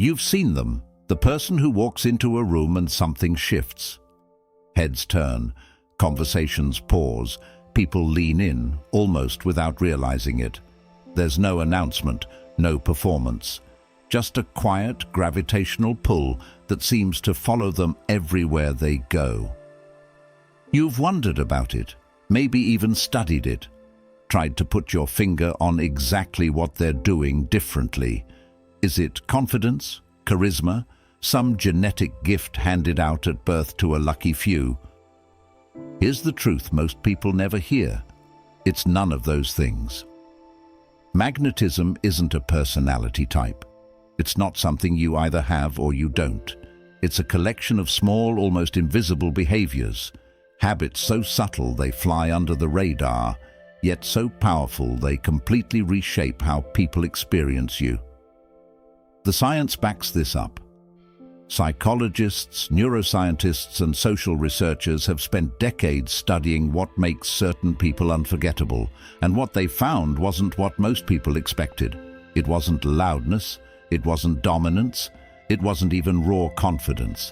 You've seen them, the person who walks into a room and something shifts. Heads turn, conversations pause, people lean in, almost without realizing it. There's no announcement, no performance, just a quiet gravitational pull that seems to follow them everywhere they go. You've wondered about it, maybe even studied it, tried to put your finger on exactly what they're doing differently. Is it confidence, charisma, some genetic gift handed out at birth to a lucky few? Here's the truth most people never hear. It's none of those things. Magnetism isn't a personality type. It's not something you either have or you don't. It's a collection of small, almost invisible behaviors, habits so subtle they fly under the radar, yet so powerful they completely reshape how people experience you. The science backs this up. Psychologists, neuroscientists, and social researchers have spent decades studying what makes certain people unforgettable, and what they found wasn't what most people expected. It wasn't loudness, it wasn't dominance, it wasn't even raw confidence.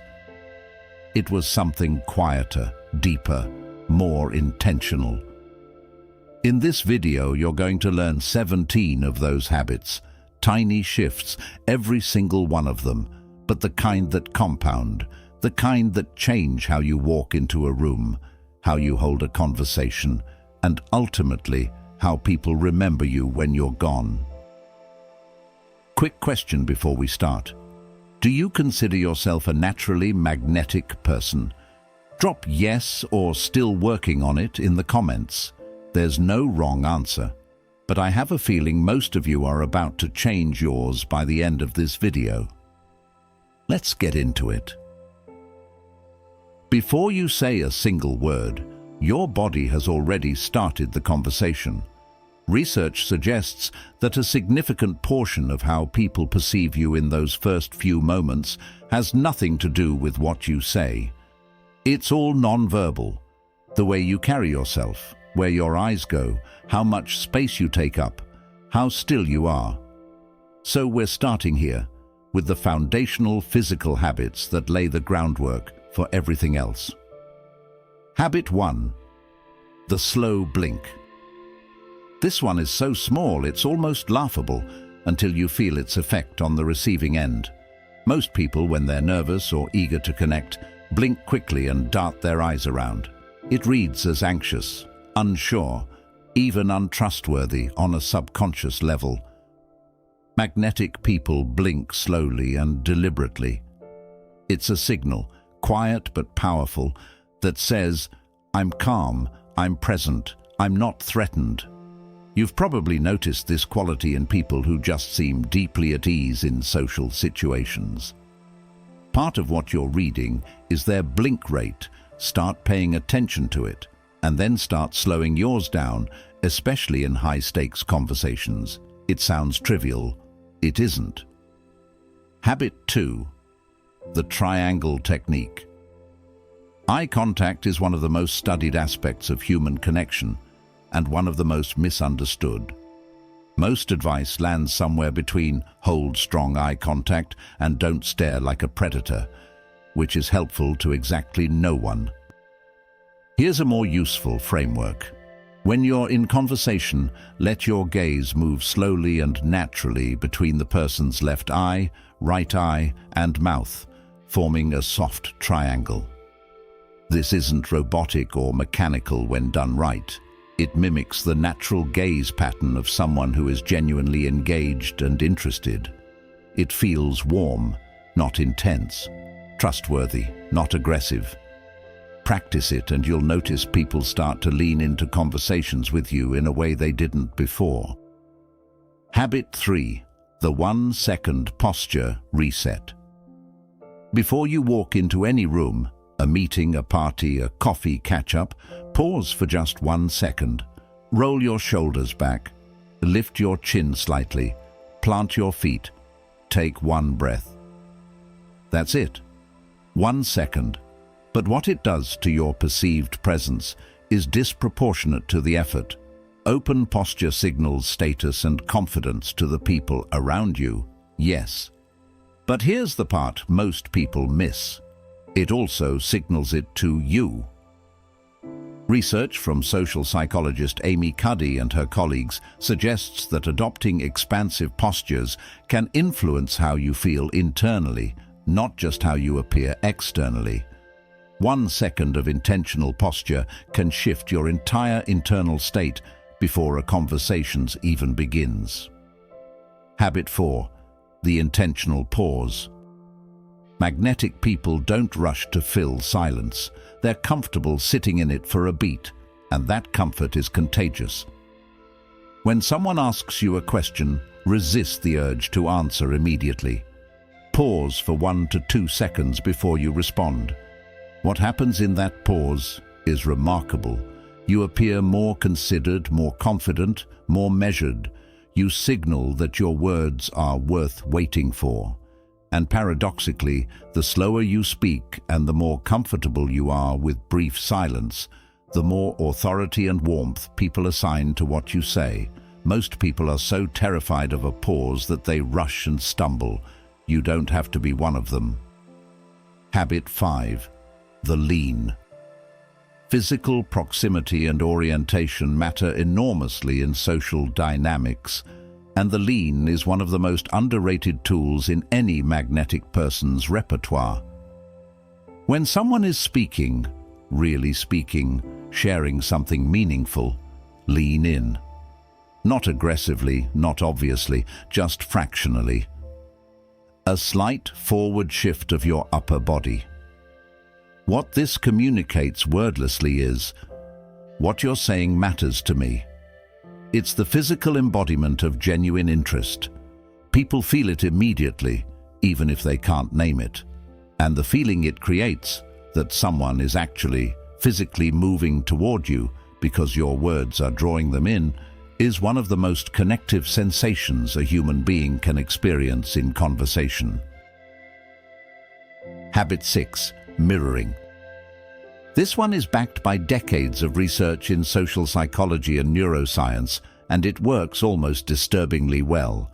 It was something quieter, deeper, more intentional. In this video, you're going to learn 17 of those habits, tiny shifts, every single one of them, but the kind that compound, the kind that change how you walk into a room, how you hold a conversation, and ultimately, how people remember you when you're gone. Quick question before we start. Do you consider yourself a naturally magnetic person? Drop yes or still working on it in the comments. There's no wrong answer, but I have a feeling most of you are about to change yours by the end of this video. Let's get into it. Before you say a single word, your body has already started the conversation. Research suggests that a significant portion of how people perceive you in those first few moments has nothing to do with what you say. It's all non-verbal. The way you carry yourself, where your eyes go, how much space you take up, how still you are. So we're starting here, with the foundational physical habits that lay the groundwork for everything else. Habit 1. The slow blink. This one is so small it's almost laughable until you feel its effect on the receiving end. Most people, when they're nervous or eager to connect, blink quickly and dart their eyes around. It reads as anxious, unsure, even untrustworthy on a subconscious level. Magnetic people blink slowly and deliberately. It's a signal, quiet but powerful, that says, I'm calm, I'm present, I'm not threatened. You've probably noticed this quality in people who just seem deeply at ease in social situations. Part of what you're reading is their blink rate. Start paying attention to it, and then start slowing yours down, especially in high-stakes conversations. It sounds trivial. It isn't. Habit 2. The triangle technique. Eye contact is one of the most studied aspects of human connection, and one of the most misunderstood. Most advice lands somewhere between hold strong eye contact and don't stare like a predator, which is helpful to exactly no one. Here's a more useful framework. When you're in conversation, let your gaze move slowly and naturally between the person's left eye, right eye, and mouth, forming a soft triangle. This isn't robotic or mechanical when done right. It mimics the natural gaze pattern of someone who is genuinely engaged and interested. It feels warm, not intense, trustworthy, not aggressive. Practice it and you'll notice people start to lean into conversations with you in a way they didn't before. Habit 3. The 1-second posture reset. Before you walk into any room, a meeting, a party, a coffee catch-up, pause for just 1 second. Roll your shoulders back. Lift your chin slightly. Plant your feet. Take 1 breath. That's it. 1 second. But what it does to your perceived presence is disproportionate to the effort. Open posture signals status and confidence to the people around you, yes. But here's the part most people miss. It also signals it to you. Research from social psychologist Amy Cuddy and her colleagues suggests that adopting expansive postures can influence how you feel internally, not just how you appear externally. 1 second of intentional posture can shift your entire internal state before a conversation even begins. Habit 4. The intentional pause. Magnetic people don't rush to fill silence. They're comfortable sitting in it for a beat, and that comfort is contagious. When someone asks you a question, resist the urge to answer immediately. Pause for 1 to 2 seconds before you respond. What happens in that pause is remarkable. You appear more considered, more confident, more measured. You signal that your words are worth waiting for. And paradoxically, the slower you speak and the more comfortable you are with brief silence, the more authority and warmth people assign to what you say. Most people are so terrified of a pause that they rush and stumble. You don't have to be one of them. Habit 5. The lean. Physical proximity and orientation matter enormously in social dynamics, and the lean is one of the most underrated tools in any magnetic person's repertoire. When someone is speaking, really speaking, sharing something meaningful, lean in. Not aggressively, not obviously, just fractionally. A slight forward shift of your upper body. What this communicates wordlessly is, what you're saying matters to me. It's the physical embodiment of genuine interest. People feel it immediately, even if they can't name it. And the feeling it creates, that someone is actually physically moving toward you because your words are drawing them in, is one of the most connective sensations a human being can experience in conversation. Habit 6. Mirroring. This one is backed by decades of research in social psychology and neuroscience, and it works almost disturbingly well.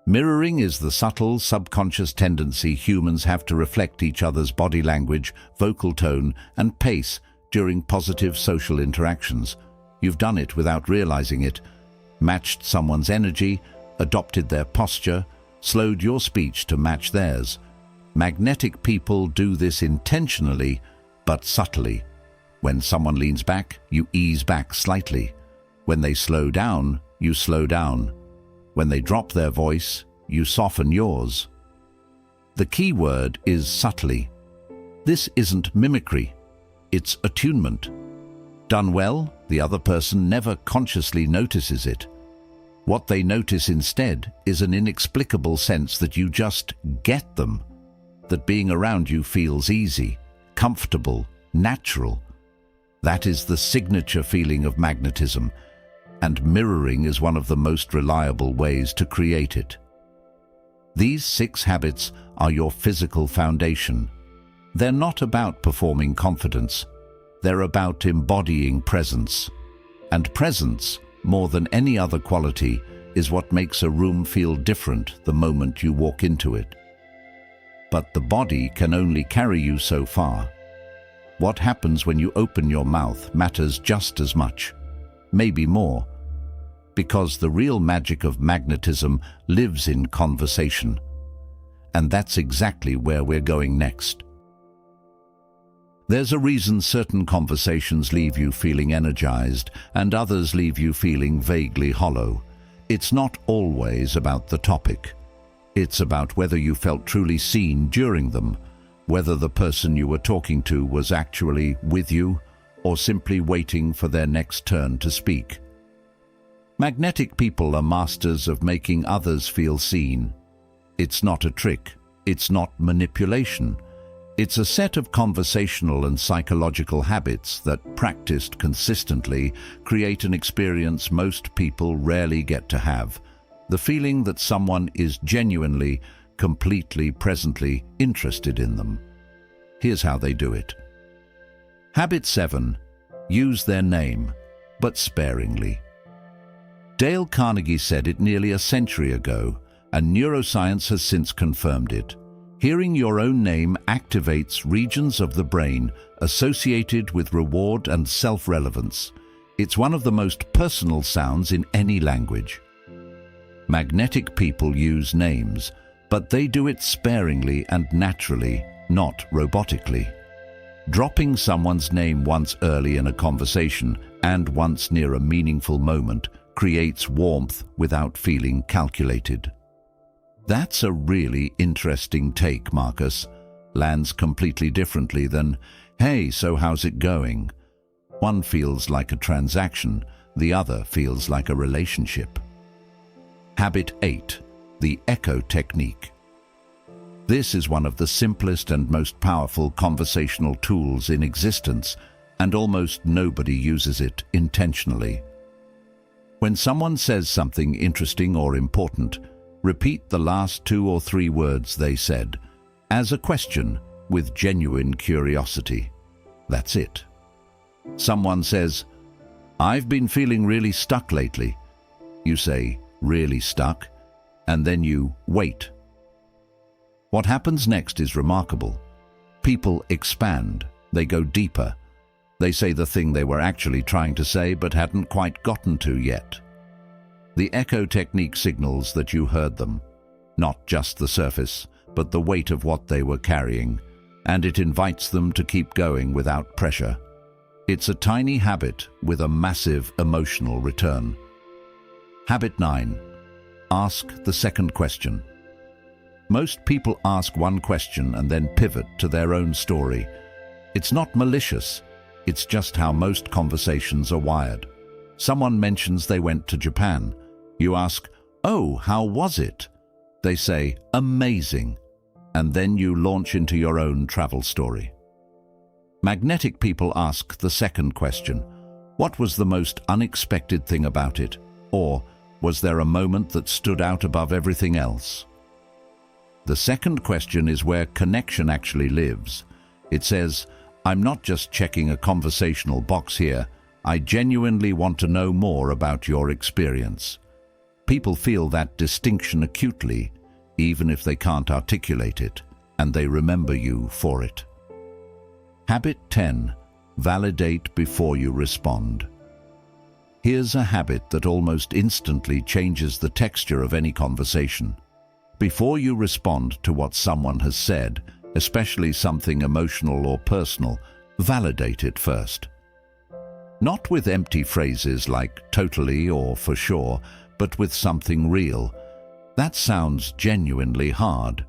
Mirroring is the subtle, subconscious tendency humans have to reflect each other's body language, vocal tone, and pace during positive social interactions. You've done it without realizing it, matched someone's energy, adopted their posture, slowed your speech to match theirs. Magnetic people do this intentionally, but subtly. When someone leans back, you ease back slightly. When they slow down, you slow down. When they drop their voice, you soften yours. The key word is subtly. This isn't mimicry, it's attunement. Done well, the other person never consciously notices it. What they notice instead is an inexplicable sense that you just get them, that being around you feels easy, comfortable, natural. That is the signature feeling of magnetism, and mirroring is one of the most reliable ways to create it. These 6 habits are your physical foundation. They're not about performing confidence. They're about embodying presence. And presence, more than any other quality, is what makes a room feel different the moment you walk into it. But the body can only carry you so far. What happens when you open your mouth matters just as much, maybe more, because the real magic of magnetism lives in conversation. And that's exactly where we're going next. There's a reason certain conversations leave you feeling energized and others leave you feeling vaguely hollow. It's not always about the topic. It's about whether you felt truly seen during them, whether the person you were talking to was actually with you or simply waiting for their next turn to speak. Magnetic people are masters of making others feel seen. It's not a trick. It's not manipulation. It's a set of conversational and psychological habits that, practiced consistently, create an experience most people rarely get to have. The feeling that someone is genuinely, completely, presently interested in them. Here's how they do it. Habit 7. Use their name, but sparingly. Dale Carnegie said it nearly a century ago, and neuroscience has since confirmed it. Hearing your own name activates regions of the brain associated with reward and self-relevance. It's one of the most personal sounds in any language. Magnetic people use names, but they do it sparingly and naturally, not robotically. Dropping someone's name once early in a conversation and once near a meaningful moment creates warmth without feeling calculated. That's a really interesting take, Marcus. Lands completely differently than, "Hey, so how's it going?" One feels like a transaction, the other feels like a relationship. Habit 8. The echo technique. This is one of the simplest and most powerful conversational tools in existence, and almost nobody uses it intentionally. When someone says something interesting or important, repeat the last 2 or 3 words they said, as a question with genuine curiosity. That's it. Someone says, "I've been feeling really stuck lately." You say, "Really stuck?" and then you wait. What happens next is remarkable. People expand, they go deeper. They say the thing they were actually trying to say but hadn't quite gotten to yet. The echo technique signals that you heard them, not just the surface, but the weight of what they were carrying, and it invites them to keep going without pressure. It's a tiny habit with a massive emotional return. Habit 9. Ask the second question. Most people ask one question and then pivot to their own story. It's not malicious, it's just how most conversations are wired. Someone mentions they went to Japan. You ask, "Oh, how was it?" They say, "Amazing." And then you launch into your own travel story. Magnetic people ask the second question. What was the most unexpected thing about it? Or was there a moment that stood out above everything else? The second question is where connection actually lives. It says, "I'm not just checking a conversational box here. I genuinely want to know more about your experience." People feel that distinction acutely, even if they can't articulate it, and they remember you for it. Habit 10. Validate before you respond. Here's a habit that almost instantly changes the texture of any conversation. Before you respond to what someone has said, especially something emotional or personal, validate it first. Not with empty phrases like "totally" or "for sure," but with something real. That sounds genuinely hard.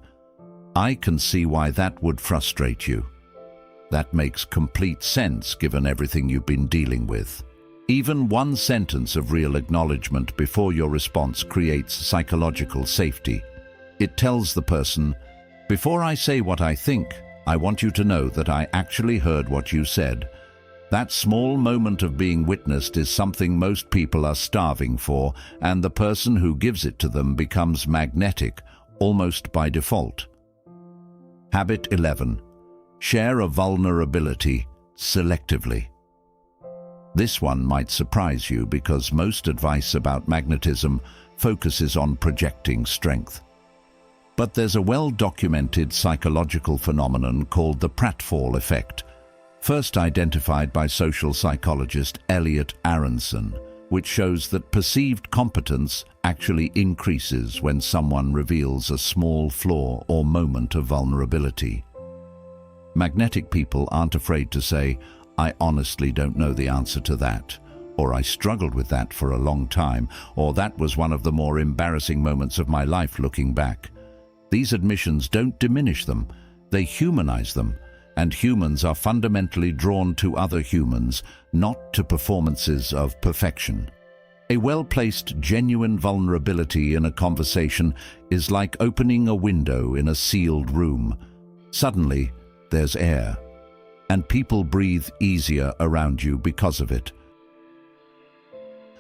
I can see why that would frustrate you. That makes complete sense given everything you've been dealing with. Even one sentence of real acknowledgement before your response creates psychological safety. It tells the person, "Before I say what I think, I want you to know that I actually heard what you said." That small moment of being witnessed is something most people are starving for, and the person who gives it to them becomes magnetic, almost by default. Habit 11. Share a vulnerability selectively. This one might surprise you because most advice about magnetism focuses on projecting strength. But there's a well-documented psychological phenomenon called the pratfall effect, first identified by social psychologist Elliot Aronson, which shows that perceived competence actually increases when someone reveals a small flaw or moment of vulnerability. Magnetic people aren't afraid to say, "I honestly don't know the answer to that," or "I struggled with that for a long time," or "that was one of the more embarrassing moments of my life looking back." These admissions don't diminish them, they humanize them, and humans are fundamentally drawn to other humans, not to performances of perfection. A well-placed, genuine vulnerability in a conversation is like opening a window in a sealed room. Suddenly, there's air, and people breathe easier around you because of it.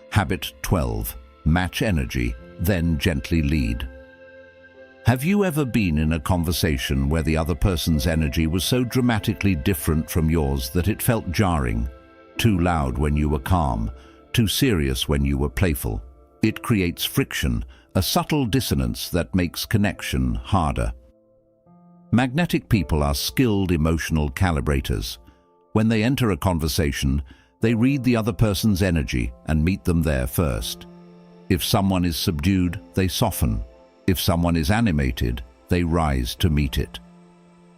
Habit 12. Match energy, then gently lead. Have you ever been in a conversation where the other person's energy was so dramatically different from yours that it felt jarring? Too loud when you were calm, too serious when you were playful. It creates friction, a subtle dissonance that makes connection harder. Magnetic people are skilled emotional calibrators. When they enter a conversation, they read the other person's energy and meet them there first. If someone is subdued, they soften. If someone is animated, they rise to meet it.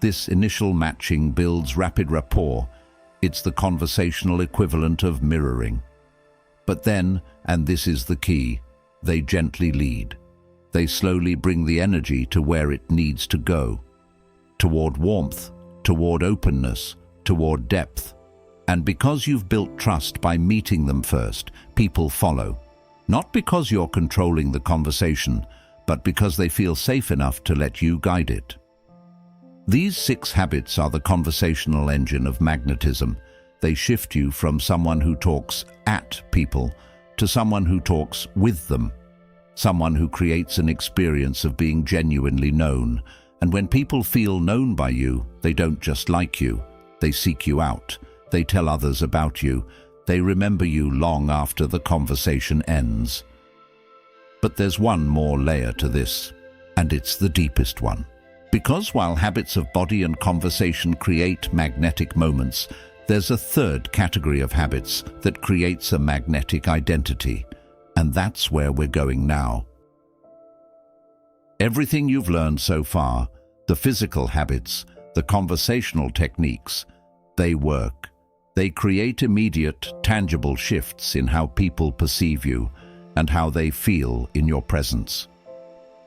This initial matching builds rapid rapport. It's the conversational equivalent of mirroring. But then, and this is the key, they gently lead. They slowly bring the energy to where it needs to go. Toward warmth, toward openness, toward depth. And because you've built trust by meeting them first, people follow. Not because you're controlling the conversation, but because they feel safe enough to let you guide it. These 6 habits are the conversational engine of magnetism. They shift you from someone who talks at people to someone who talks with them, someone who creates an experience of being genuinely known. And when people feel known by you, they don't just like you, they seek you out, they tell others about you, they remember you long after the conversation ends. But there's one more layer to this, and it's the deepest one. Because while habits of body and conversation create magnetic moments, there's a third category of habits that creates a magnetic identity, and that's where we're going now. Everything you've learned so far, the physical habits, the conversational techniques, they work. They create immediate, tangible shifts in how people perceive you and how they feel in your presence.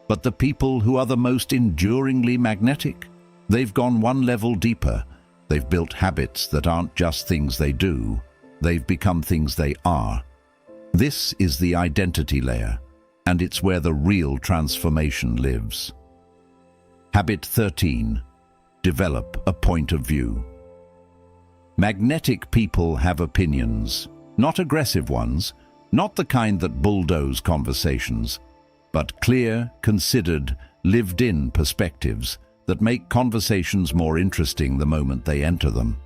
But the people who are the most enduringly magnetic, they've gone one level deeper. They've built habits that aren't just things they do, they've become things they are. This is the identity layer, and it's where the real transformation lives. Habit 13. Develop a point of view. Magnetic people have opinions, not aggressive ones, not the kind that bulldoze conversations, but clear, considered, lived-in perspectives that make conversations more interesting the moment they enter them.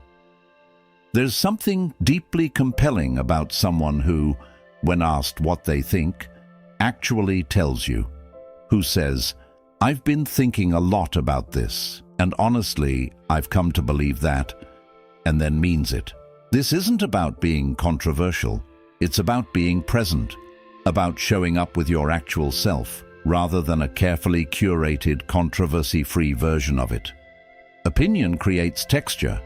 There's something deeply compelling about someone who, when asked what they think, actually tells you, who says, "I've been thinking a lot about this, and honestly, I've come to believe that," and then means it. This isn't about being controversial. It's about being present, about showing up with your actual self, rather than a carefully curated, controversy-free version of it. Opinion creates texture.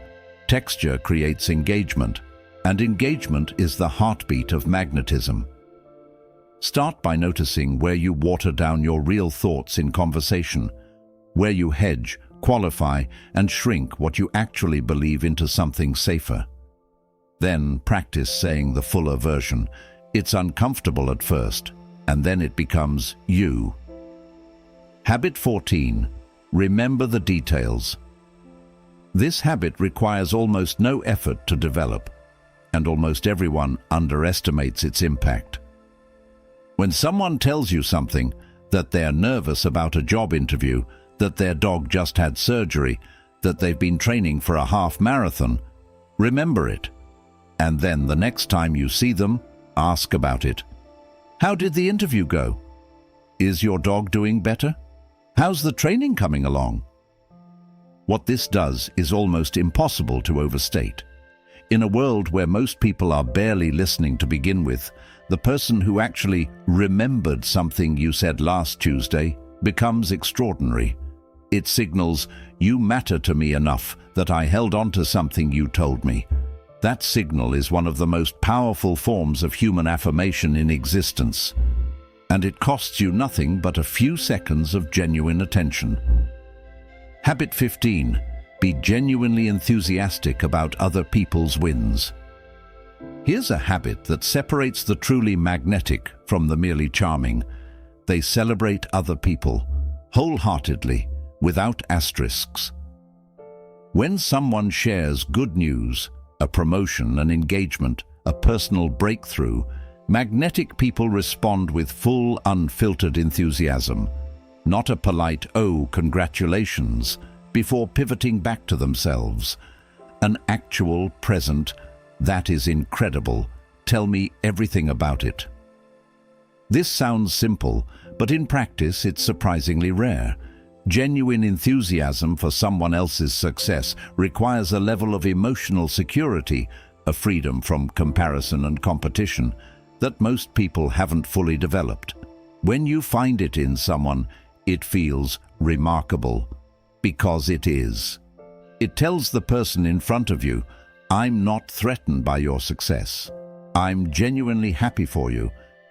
Texture creates engagement, and engagement is the heartbeat of magnetism. Start by noticing where you water down your real thoughts in conversation, where you hedge, qualify, and shrink what you actually believe into something safer. Then practice saying the fuller version. It's uncomfortable at first, and then it becomes you. Habit 14. Remember the details. This habit requires almost no effort to develop, and almost everyone underestimates its impact. When someone tells you something, that they're nervous about a job interview, that their dog just had surgery, that they've been training for a half marathon, remember it. And then the next time you see them, ask about it. How did the interview go? Is your dog doing better? How's the training coming along? What this does is almost impossible to overstate. In a world where most people are barely listening to begin with, the person who actually remembered something you said last Tuesday becomes extraordinary. It signals, "You matter to me enough that I held on to something you told me." That signal is one of the most powerful forms of human affirmation in existence, and it costs you nothing but a few seconds of genuine attention. Habit 15. Be genuinely enthusiastic about other people's wins. Here's a habit that separates the truly magnetic from the merely charming. They celebrate other people, wholeheartedly, without asterisks. When someone shares good news, a promotion, an engagement, a personal breakthrough, magnetic people respond with full, unfiltered enthusiasm, not a polite, "Oh, congratulations," before pivoting back to themselves. An actual, present, "That is incredible. Tell me everything about it." This sounds simple, but in practice it's surprisingly rare. Genuine enthusiasm for someone else's success requires a level of emotional security, a freedom from comparison and competition, that most people haven't fully developed. When you find it in someone, it feels remarkable, because it is. It tells the person in front of you, I'm not threatened by your success. I'm genuinely happy for you,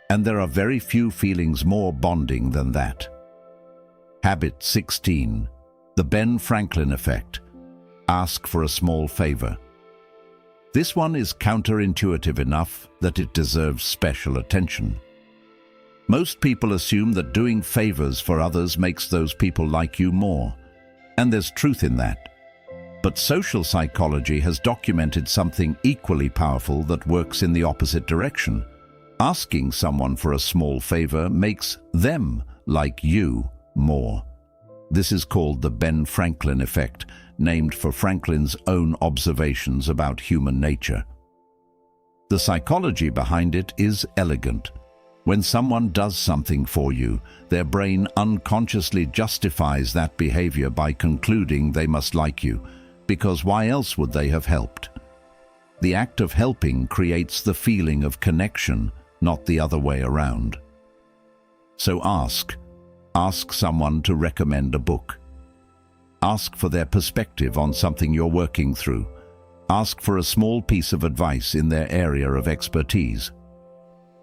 and there are very few feelings more bonding than that. Habit 16. The Ben Franklin effect. Ask for a small favor. This one is counterintuitive enough that it deserves special attention. Most people assume that doing favors for others makes those people like you more, and there's truth in that. But social psychology has documented something equally powerful that works in the opposite direction. Asking someone for a small favor makes them like you more. This is called the Ben Franklin effect, named for Franklin's own observations about human nature. The psychology behind it is elegant. When someone does something for you, their brain unconsciously justifies that behavior by concluding they must like you, because why else would they have helped? The act of helping creates the feeling of connection, not the other way around. So ask someone to recommend a book. Ask for their perspective on something you're working through. Ask for a small piece of advice in their area of expertise.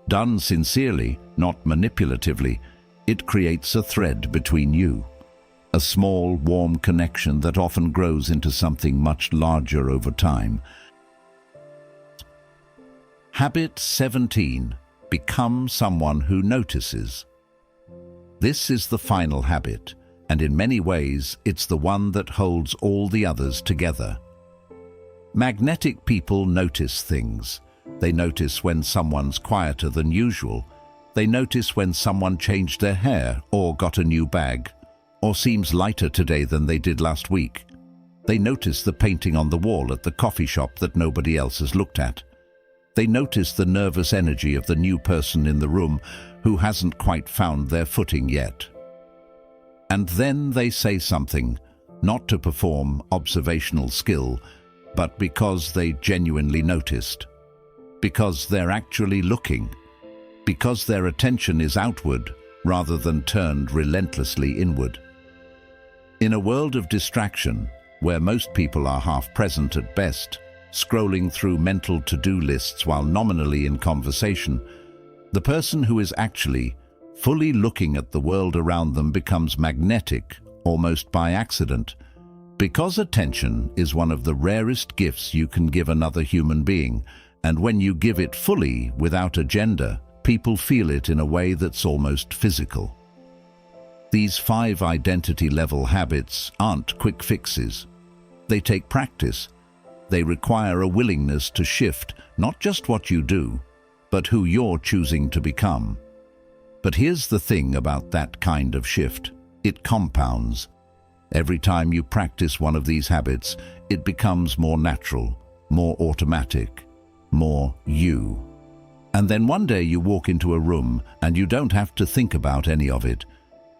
Done sincerely, not manipulatively, it creates a thread between you. A small, warm connection that often grows into something much larger over time. Habit 17. Become someone who notices. This is the final habit, and in many ways it's the one that holds all the others together. Magnetic people notice things. They notice when someone's quieter than usual. They notice when someone changed their hair or got a new bag, or seems lighter today than they did last week. They notice the painting on the wall at the coffee shop that nobody else has looked at. They notice the nervous energy of the new person in the room who hasn't quite found their footing yet. And then they say something, not to perform observational skill, but because they genuinely noticed. Because they're actually looking. Because their attention is outward rather than turned relentlessly inward. In a world of distraction, where most people are half present at best, scrolling through mental to-do lists while nominally in conversation, the person who is actually fully looking at the world around them becomes magnetic, almost by accident, because attention is one of the rarest gifts you can give another human being, and when you give it fully, without agenda, people feel it in a way that's almost physical. These 5 identity-level habits aren't quick fixes. They take practice. They require a willingness to shift not just what you do, but who you're choosing to become. But here's the thing about that kind of shift. It compounds. Every time you practice one of these habits, it becomes more natural, more automatic, more you. And then one day you walk into a room and you don't have to think about any of it.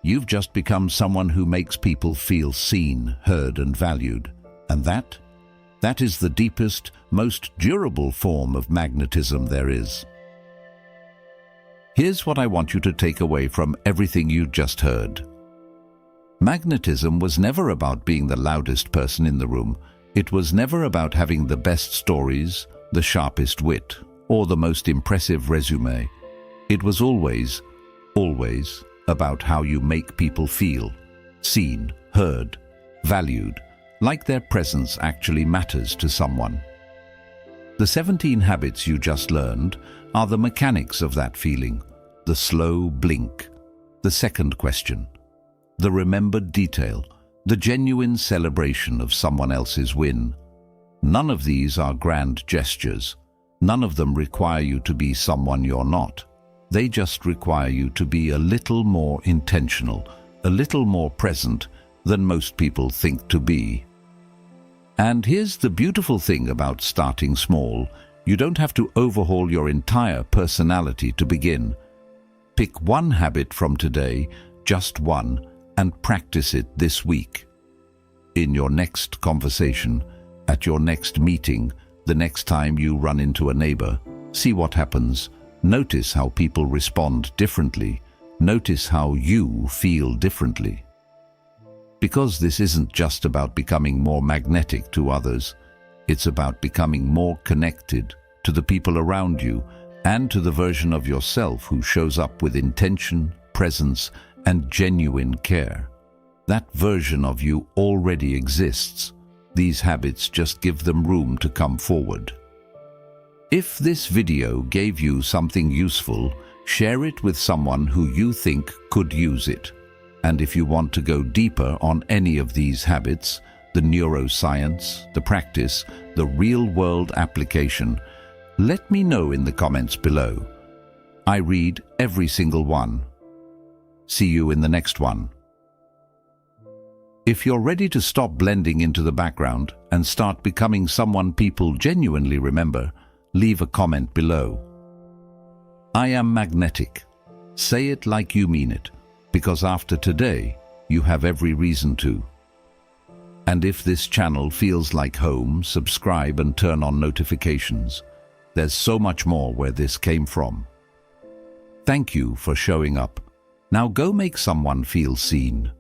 You've just become someone who makes people feel seen, heard, and valued. And that is the deepest, most durable form of magnetism there is. Here's what I want you to take away from everything you just heard. Magnetism was never about being the loudest person in the room. It was never about having the best stories, the sharpest wit, or the most impressive resume. It was always about how you make people feel, seen, heard, valued, like their presence actually matters to someone. The 17 habits you just learned are the mechanics of that feeling, the slow blink, the second question, the remembered detail, the genuine celebration of someone else's win. None of these are grand gestures. None of them require you to be someone you're not. They just require you to be a little more intentional, a little more present than most people think to be. And here's the beautiful thing about starting small. You don't have to overhaul your entire personality to begin. Pick one habit from today, just one, and practice it this week. In your next conversation, at your next meeting, the next time you run into a neighbor, see what happens. Notice how people respond differently. Notice how you feel differently. Because this isn't just about becoming more magnetic to others, it's about becoming more connected to the people around you and to the version of yourself who shows up with intention, presence, and genuine care. That version of you already exists. These habits just give them room to come forward. If this video gave you something useful, share it with someone who you think could use it. And if you want to go deeper on any of these habits, the neuroscience, the practice, the real-world application, let me know in the comments below. I read every single one. See you in the next one. If you're ready to stop blending into the background and start becoming someone people genuinely remember, leave a comment below. I am magnetic. Say it like you mean it, because after today, you have every reason to. And if this channel feels like home, subscribe and turn on notifications. There's so much more where this came from. Thank you for showing up. Now go make someone feel seen.